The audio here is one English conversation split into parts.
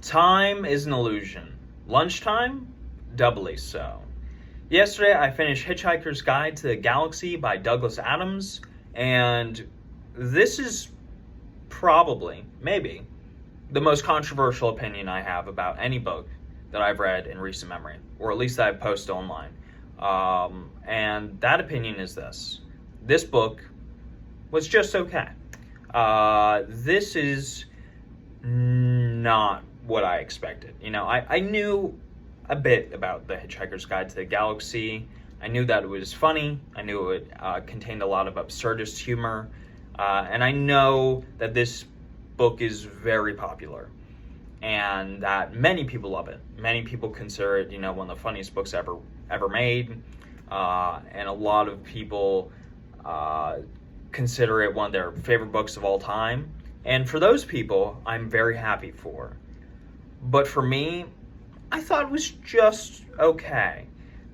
Time is an illusion. Lunchtime? Doubly so. Yesterday, I finished Hitchhiker's Guide to the Galaxy by Douglas Adams, and this is probably, maybe, the most controversial opinion I have about any book that I've read in recent memory, or at least that I've posted online. And that opinion is this. This book was just okay. This is not what I expected. I knew a bit about The Hitchhiker's Guide to the Galaxy. I knew that it was funny. I knew it contained a lot of absurdist humor. And I know that this book is very popular and that many people love it. Many people consider it, one of the funniest books ever made. And a lot of people consider it one of their favorite books of all time. And for those people, I'm very happy for. But for me, I thought it was just okay.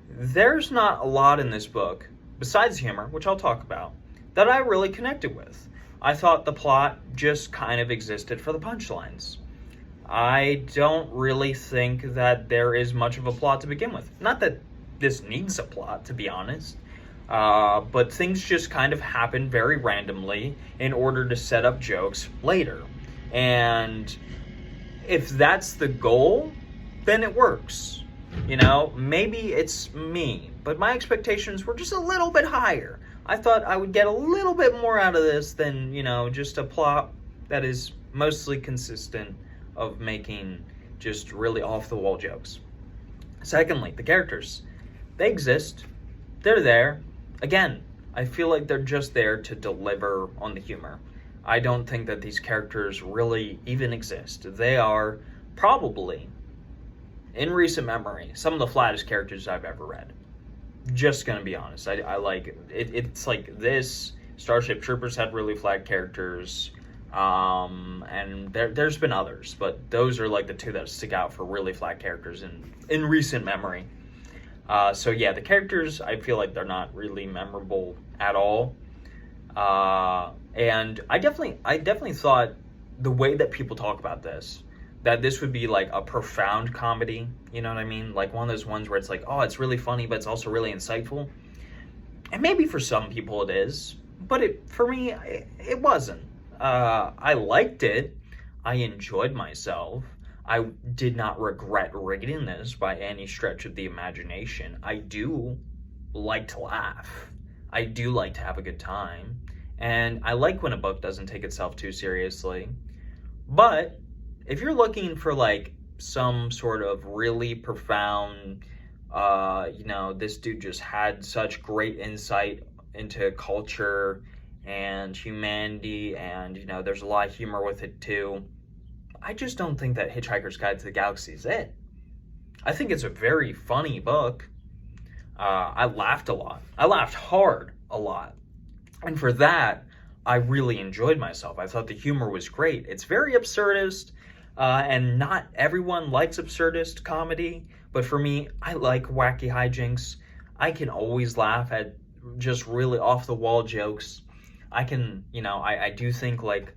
There's not a lot in this book, besides humor, which I'll talk about, that I really connected with. I thought the plot just kind of existed for the punchlines. I don't really think that there is much of a plot to begin with. Not that this needs a plot, to be honest. But things just kind of happen very randomly in order to set up jokes later. And if that's the goal, then it works. Maybe it's me, but my expectations were just a little bit higher. I thought I would get a little bit more out of this than, just a plot that is mostly consistent of making just really off-the-wall jokes. Secondly, the characters. They exist. They're there. Again, I feel like they're just there to deliver on the humor. I don't think that these characters really even exist. They are probably, in recent memory, some of the flattest characters I've ever read. Just gonna be honest. I like it. It's like this. Starship Troopers had really flat characters. And there's been others, but those are like the two that stick out for really flat characters in recent memory. So yeah, the characters, I feel like they're not really memorable at all. And I definitely thought the way that people talk about this, that this would be like a profound comedy, you know what I mean? Like one of those ones where it's like, oh, it's really funny, but it's also really insightful. And maybe for some people it is, but for me, it wasn't. I liked it. I enjoyed myself. I did not regret reading this by any stretch of the imagination. I do like to laugh. I do like to have a good time. And I like when a book doesn't take itself too seriously. But if you're looking for like some sort of really profound, this dude just had such great insight into culture and humanity, and there's a lot of humor with it too. I just don't think that Hitchhiker's Guide to the Galaxy is it. I think it's a very funny book. I laughed a lot. I laughed hard a lot. And for that, I really enjoyed myself. I thought the humor was great. It's very absurdist, and not everyone likes absurdist comedy. But for me, I like wacky hijinks. I can always laugh at just really off-the-wall jokes. I can, I do think like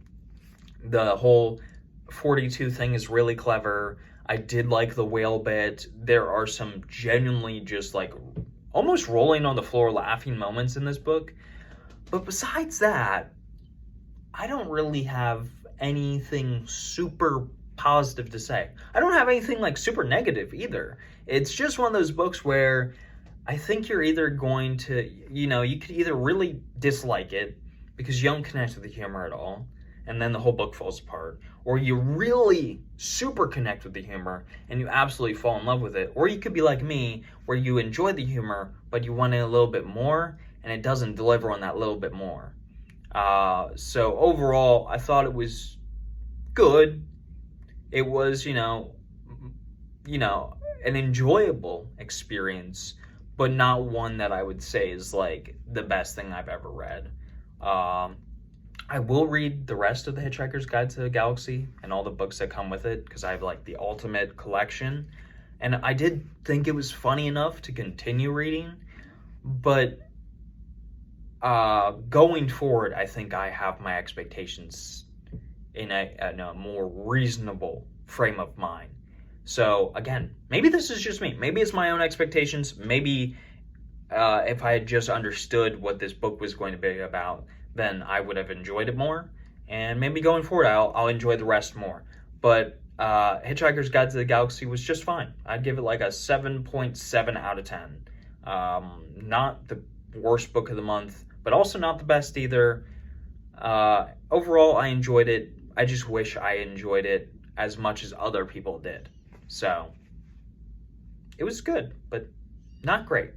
the whole 42 thing is really clever. I did like the whale bit. There are some genuinely just like almost rolling on the floor laughing moments in this book. But besides that, I don't really have anything super positive to say. I don't have anything like super negative either. It's just one of those books where I think you're either going to, you could either really dislike it because you don't connect with the humor at all, and then the whole book falls apart. Or you really super connect with the humor, and you absolutely fall in love with it. Or you could be like me, where you enjoy the humor, but you want it a little bit more, and it doesn't deliver on that little bit more. So overall, I thought it was good. It was, an enjoyable experience, but not one that I would say is like the best thing I've ever read. I will read the rest of The Hitchhiker's Guide to the Galaxy and all the books that come with it, because I have like the ultimate collection. And I did think it was funny enough to continue reading, but going forward, I think I have my expectations in a more reasonable frame of mind. So again, maybe this is just me. Maybe it's my own expectations. Maybe if I had just understood what this book was going to be about, then I would have enjoyed it more. And maybe going forward, I'll enjoy the rest more. But Hitchhiker's Guide to the Galaxy was just fine. I'd give it like a 7.7 out of 10. Not the worst book of the month, but also not the best either. Overall, I enjoyed it. I just wish I enjoyed it as much as other people did. So, it was good, but not great.